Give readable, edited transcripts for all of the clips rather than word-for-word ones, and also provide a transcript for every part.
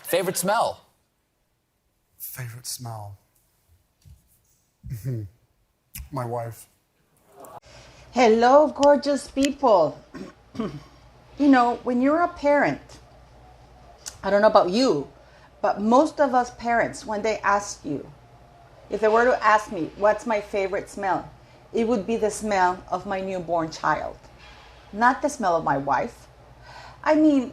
Favorite smell? Favorite smell? My wife. Hello, gorgeous people. You know, when you're a parent, I don't know about you, but most of us parents, when they ask you, if they were to ask me, what's my favorite smell? It would be the smell of my newborn child, not the smell of my wife. I mean,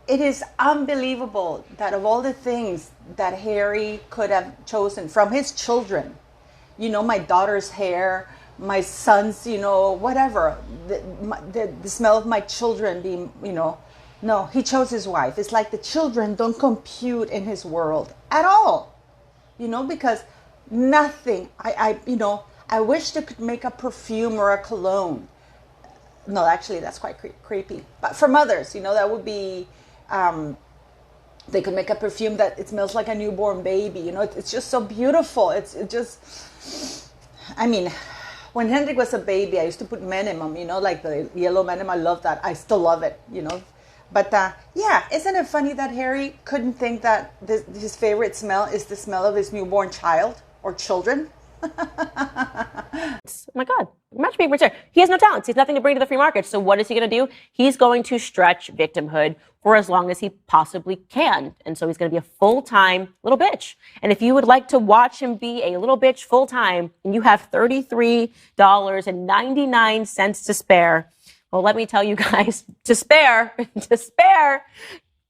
it is unbelievable that of all the things that Harry could have chosen from his children, you know, my daughter's hair, my son's, you know, whatever, the smell of my children being, you know, no, he chose his wife. It's like the children don't compute in his world at all. You know, because nothing, you know, I wish they could make a perfume or a cologne. No, actually, that's quite creepy. But for mothers, you know, that would be, they could make a perfume that it smells like a newborn baby. You know, it's just so beautiful. It just, I mean, when Hendrik was a baby, I used to put minimum, you know, like the yellow minimum. I love that. I still love it, you know. But yeah, isn't it funny that Harry couldn't think that his favorite smell is the smell of his newborn child or children? Oh my God, match paper chair. He has no talents. He has nothing to bring to the free market. So what is he going to do? He's going to stretch victimhood for as long as he possibly can. And so he's going to be a full-time little bitch. And if you would like to watch him be a little bitch full-time and you have $33.99 to spare, well, let me tell you guys, to spare,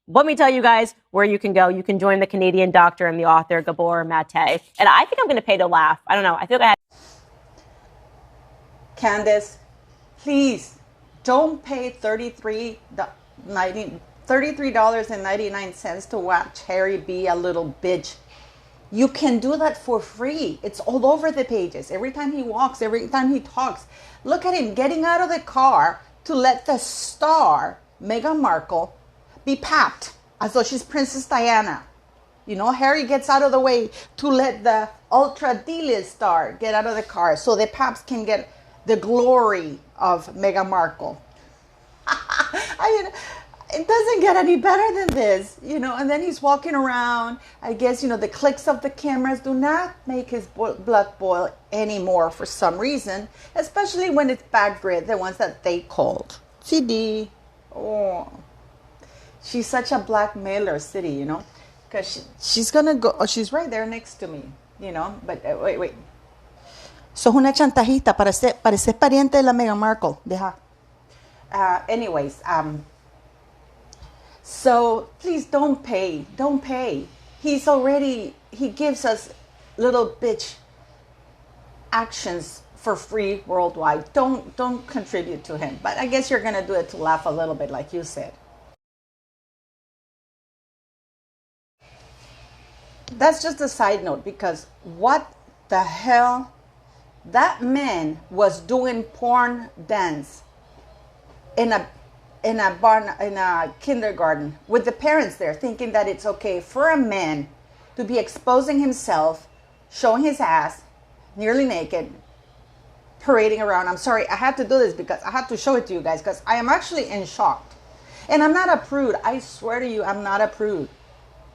let me tell you guys where you can go. You can join the Canadian doctor and the author, Gabor Mate. And I think I'm going to pay to laugh. I don't know. I feel like Candace, please don't pay $33.99 to watch Harry be a little bitch. You can do that for free. It's all over the pages. Every time he walks, every time he talks. Look at him getting out of the car to let the star, Meghan Markle, be papped as though she's Princess Diana. You know, Harry gets out of the way to let the ultra D-list star get out of the car so the paps can get the glory of Meghan Markle. I mean, it doesn't get any better than this, you know. And then he's walking around. I guess, you know, the clicks of the cameras do not make his blood boil anymore for some reason, especially when it's bad grid, the ones that they called. CD. Oh, she's such a blackmailer, City, you know, because she's going to go. Oh, she's right there next to me, you know. But wait. Sos una chantajista, pareces pariente de la Meghan Markle. Deja. Anyways, so please don't pay. He gives us little bitch actions for free worldwide. Don't contribute to him. But I guess you're going to do it to laugh a little bit, like you said. That's just a side note, because what the hell? That man was doing porn dance in a kindergarten with the parents there, thinking that it's okay for a man to be exposing himself, showing his ass, nearly naked, parading around. I'm sorry, I had to do this because I had to show it to you guys, because I am actually in shock. And I'm not a prude. I swear to you, I'm not a prude.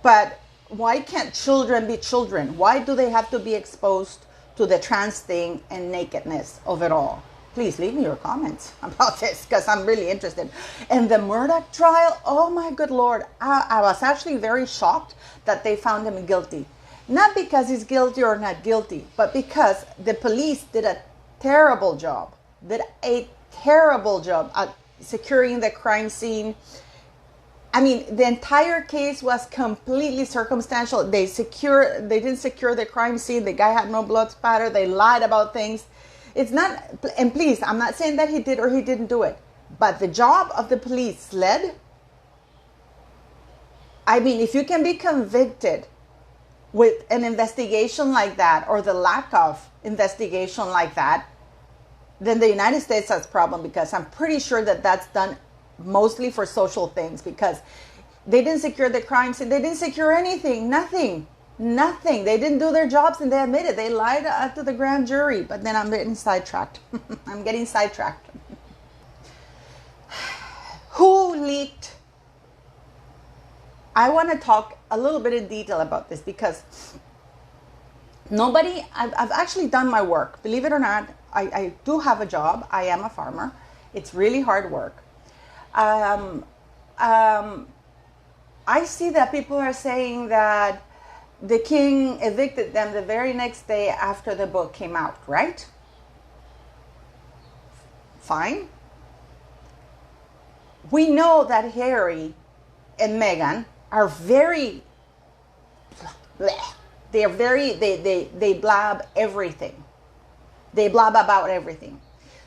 But why can't children be children? Why do they have to be exposed to the trans thing and nakedness of it all? Please leave me your comments about this, because I'm really interested. And the Murdaugh trial, oh my good Lord, I was actually very shocked that they found him guilty. Not because he's guilty or not guilty, but because the police did a terrible job at securing the crime scene. I mean, the entire case was completely circumstantial. They didn't secure the crime scene. The guy had no blood spatter. They lied about things. It's not, and please, I'm not saying that he did or he didn't do it, but the job of the police led. I mean, if you can be convicted with an investigation like that, or the lack of investigation like that, then the United States has a problem, because I'm pretty sure that that's done mostly for social things, because they didn't secure the crime scene. They didn't secure anything, nothing. They didn't do their jobs, and they admitted they lied to the grand jury. But then I'm getting sidetracked. Who leaked I want to talk a little bit in detail about this because I've actually done my work. Believe it or not, I do have a job. I am a farmer. It's really hard work. I see that people are saying that the king evicted them the very next day after the book came out, right? Fine. We know that Harry and Meghan are very, they blab everything. They blab about everything.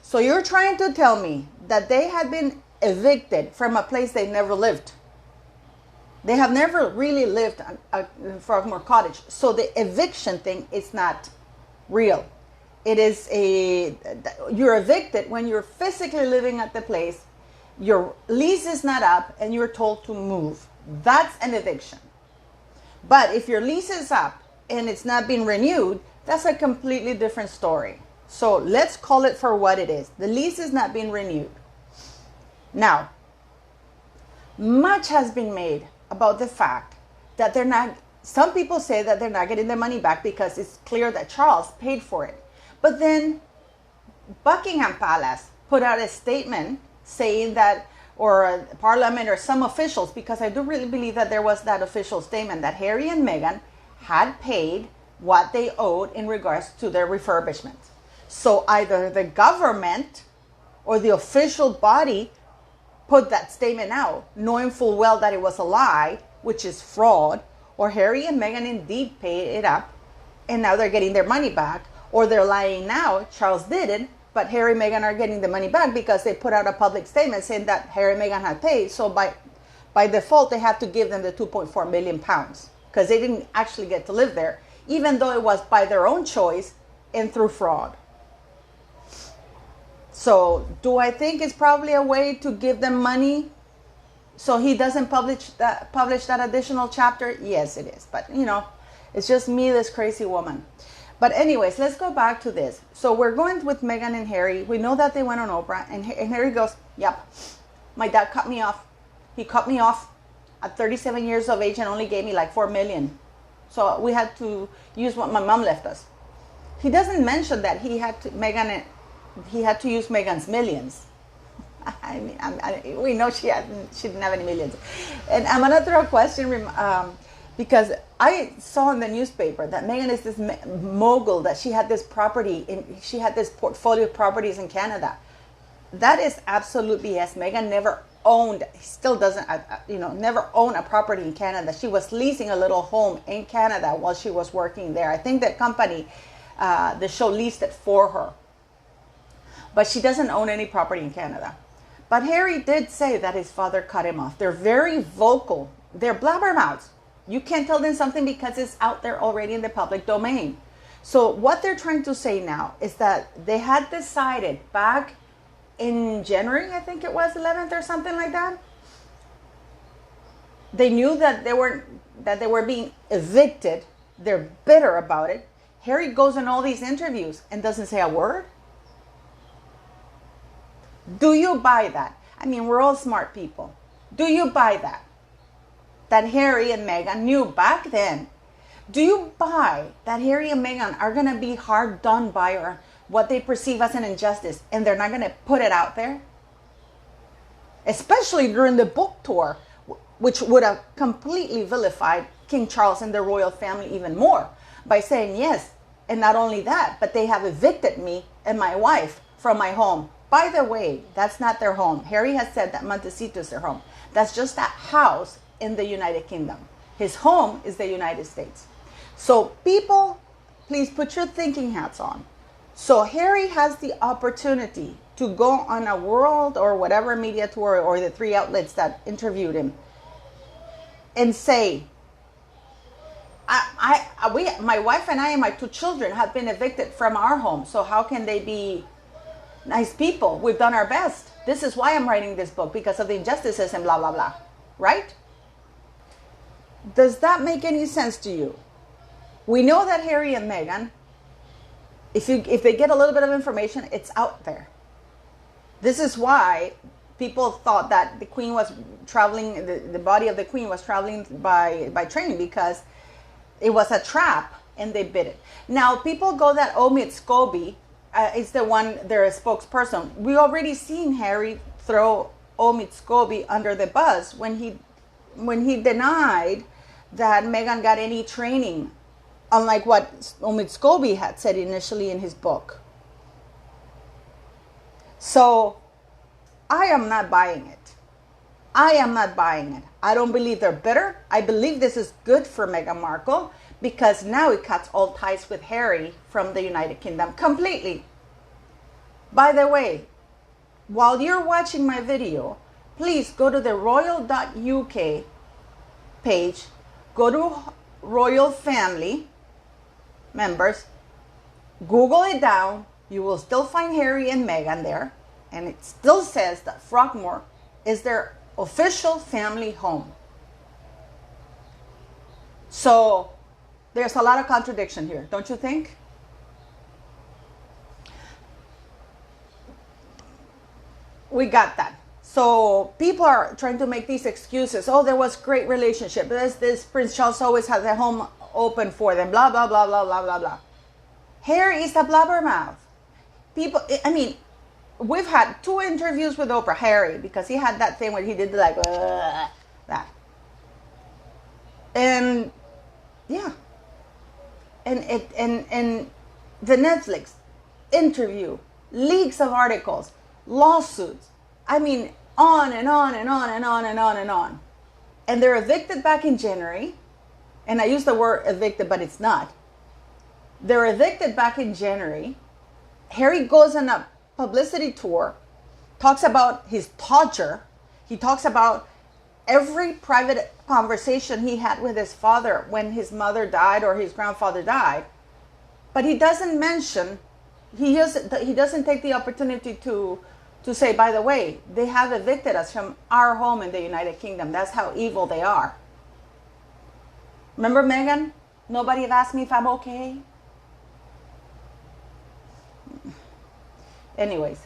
So you're trying to tell me that they had been evicted from a place they never lived. They have never really lived in Frogmore Cottage. So the eviction thing is not real. It is you're evicted when you're physically living at the place, your lease is not up, and you're told to move. That's an eviction. But if your lease is up and it's not being renewed, that's a completely different story. So let's call it for what it is. The lease is not being renewed. Now, much has been made about the fact that some people say that they're not getting their money back because it's clear that Charles paid for it. But then Buckingham Palace put out a statement saying that, or Parliament or some officials, because I do really believe that there was that official statement that Harry and Meghan had paid what they owed in regards to their refurbishment. So either the government or the official body put that statement out, knowing full well that it was a lie, which is fraud, or Harry and Meghan indeed paid it up, and now they're getting their money back, or they're lying now, Charles didn't, but Harry and Meghan are getting the money back because they put out a public statement saying that Harry and Meghan had paid, so by default they have to give them the 2.4 million pounds, because they didn't actually get to live there, even though it was by their own choice and through fraud. So do I think it's probably a way to give them money so he doesn't publish that additional chapter? Yes, it is. But, it's just me, this crazy woman. But anyways, let's go back to this. So we're going with Meghan and Harry. We know that they went on Oprah. And Harry goes, yep, my dad cut me off. He cut me off at 37 years of age and only gave me like $4 million. So we had to use what my mom left us. He doesn't mention that he had to use Meghan's millions. I mean, we know she didn't have any millions. And I'm gonna throw a question because I saw in the newspaper that Meghan is this mogul, that she had this portfolio of properties in Canada. That is absolute BS. Meghan never owned, still doesn't, never owned a property in Canada. She was leasing a little home in Canada while she was working there. I think that company, the show leased it for her. But she doesn't own any property in Canada. But Harry did say that his father cut him off. They're very vocal. They're blabbermouths. You can't tell them something because it's out there already in the public domain. So what they're trying to say now is that they had decided back in January, I think it was 11th or something like that. They knew that they were being evicted. They're bitter about it. Harry goes in all these interviews and doesn't say a word. Do you buy that? I mean, we're all smart people. Do you buy that? That Harry and Meghan knew back then. Do you buy that Harry and Meghan are going to be hard done by, or what they perceive as an injustice, and they're not going to put it out there? Especially during the book tour, which would have completely vilified King Charles and the royal family even more by saying, yes, and not only that, but they have evicted me and my wife from my home. By the way, that's not their home. Harry has said that Montecito is their home. That's just that house in the United Kingdom. His home is the United States. So people, please put your thinking hats on. So Harry has the opportunity to go on a world or whatever media tour, or the 3 outlets that interviewed him, and say, my wife and I and my 2 children have been evicted from our home. So how can they be nice people? We've done our best. This is why I'm writing this book, because of the injustices and blah, blah, blah. Right? Does that make any sense to you? We know that Harry and Meghan, if they get a little bit of information, it's out there. This is why people thought that the queen was traveling, the body of the queen was traveling by train because it was a trap and they bit it. Now, people go that Omid Scobie is the one, their spokesperson. We already seen Harry throw Omid Scobie under the bus when he denied that Meghan got any training, unlike what Omid Scobie had said initially in his book. So I am not buying it. I am not buying it. I don't believe they're bitter. I believe this is good for Meghan Markle because now it cuts all ties with Harry from the United Kingdom completely. By the way, while you're watching my video, please go to the royal.uk page, go to royal family members, Google it down. You will still find Harry and Meghan there. And it still says that Frogmore is their official family home. So there's a lot of contradiction here, don't you think? We got that. So people are trying to make these excuses. Oh, there was great relationship. This Prince Charles always had the home open for them. Blah, blah, blah, blah, blah, blah, blah. Harry is a blabbermouth. People, I mean, we've had 2 interviews with Oprah, Harry, because he had that thing where he did like that. And yeah. And the Netflix interview, leaks of articles, lawsuits. I mean, on and on and on and on and on and on. And they're evicted back in January. And I use the word evicted, but it's not. They're evicted back in January. Harry goes on a publicity tour, talks about his torture. He talks about every private conversation he had with his father when his mother died or his grandfather died. But he doesn't mention, he doesn't take the opportunity to say, by the way, they have evicted us from our home in the United Kingdom. That's how evil they are. Remember Meghan? Nobody asked me if I'm okay. Anyways,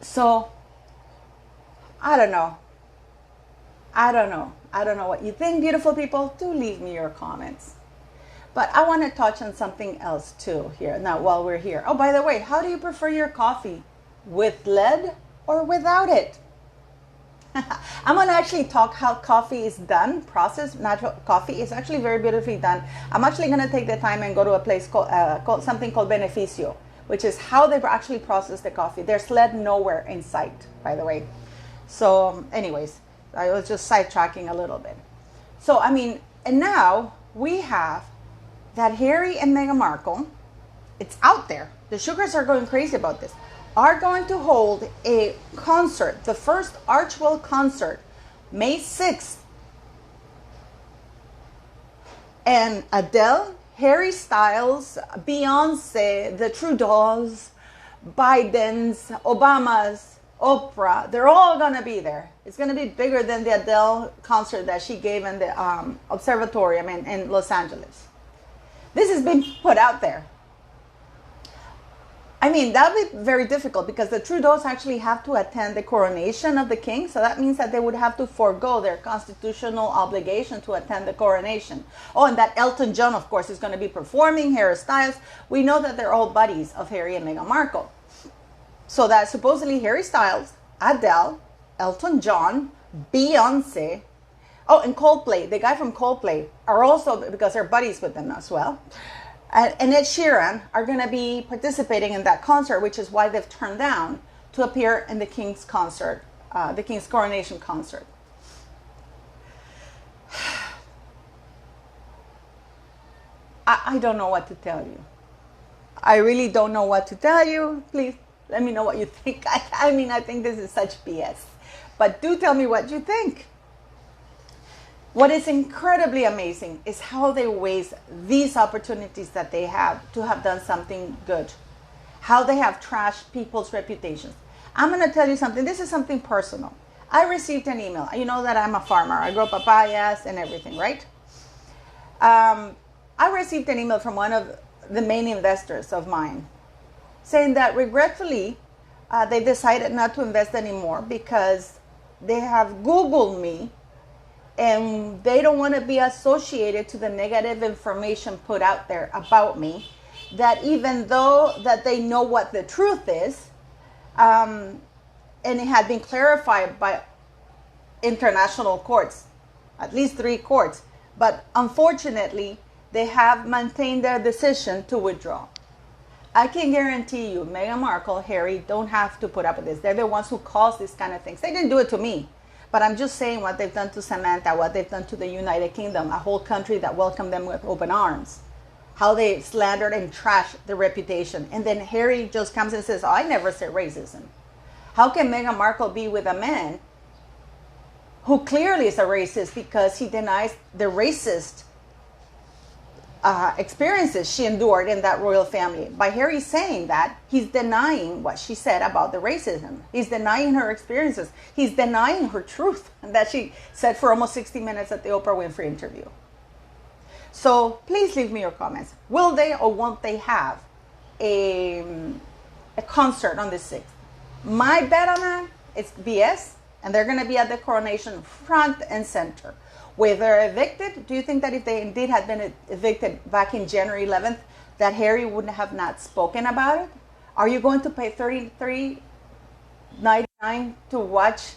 so I don't know what you think, beautiful people. Do leave me your comments. But I want to touch on something else too here now while we're here. Oh, by the way, how do you prefer your coffee? With lead or without it? I'm going to actually talk how coffee is done, processed natural coffee is actually very beautifully done. I'm actually going to take the time and go to a place called something called Beneficio, which is how they actually process the coffee. There's lead nowhere in sight, by the way. So anyways, I was just sidetracking a little bit. So, I mean, and now we have that Harry and Meghan Markle, it's out there. The sugars are going crazy about this, are going to hold a concert, the first Archwell concert, May 6th. And Adele, Harry Styles, Beyonce, the Trudeaus, Biden's, Obama's, Oprah, they're all going to be there. It's going to be bigger than the Adele concert that she gave in the observatorium in Los Angeles. This has been put out there. I mean, that would be very difficult because the Trudeaus actually have to attend the coronation of the king. So that means that they would have to forego their constitutional obligation to attend the coronation. Oh, and that Elton John, of course, is going to be performing, Harry Styles. We know that they're all buddies of Harry and Meghan Markle. So that supposedly Harry Styles, Adele, Elton John, Beyonce, oh, and Coldplay, the guy from Coldplay, are also, because they're buddies with them as well, and Ed Sheeran are going to be participating in that concert, which is why they've turned down to appear in the King's concert, the King's coronation concert. I don't know what to tell you. I really don't know what to tell you. Please let me know what you think. I mean, I think this is such BS. But do tell me what you think. What is incredibly amazing is how they waste these opportunities that they have to have done something good. How they have trashed people's reputations. I'm going to tell you something. This is something personal. I received an email. You know that I'm a farmer. I grow papayas and everything, right? I received an email from one of the main investors of mine saying that regretfully, They decided not to invest anymore because they have Googled me and they don't want to be associated to the negative information put out there about me, that even though that they know what the truth is, and it had been clarified by international courts, at least 3 courts, but unfortunately they have maintained their decision to withdraw. I can guarantee you Meghan Markle, Harry don't have to put up with this. They're the ones who cause these kind of things. They didn't do it to me, but I'm just saying what they've done to Samantha, what they've done to the United Kingdom, a whole country that welcomed them with open arms, how they slandered and trashed their reputation. And then Harry just comes and says, oh, I never said racism. How can Meghan Markle be with a man who clearly is a racist because he denies the racist experiences she endured in that royal family? By Harry saying that, he's denying what she said about the racism. He's denying her experiences. He's denying her truth that she said for almost 60 minutes at the Oprah Winfrey interview. So please leave me your comments. Will they or won't they have a concert on the 6th? My bet on that is BS, and they're going to be at the coronation front and center. Where they're evicted, do you think that if they indeed had been evicted back in January 11th, that Harry wouldn't have not spoken about it? Are you going to pay $33.99 to watch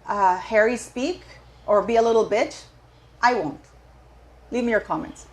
Harry speak or be a little bitch? I won't. Leave me your comments.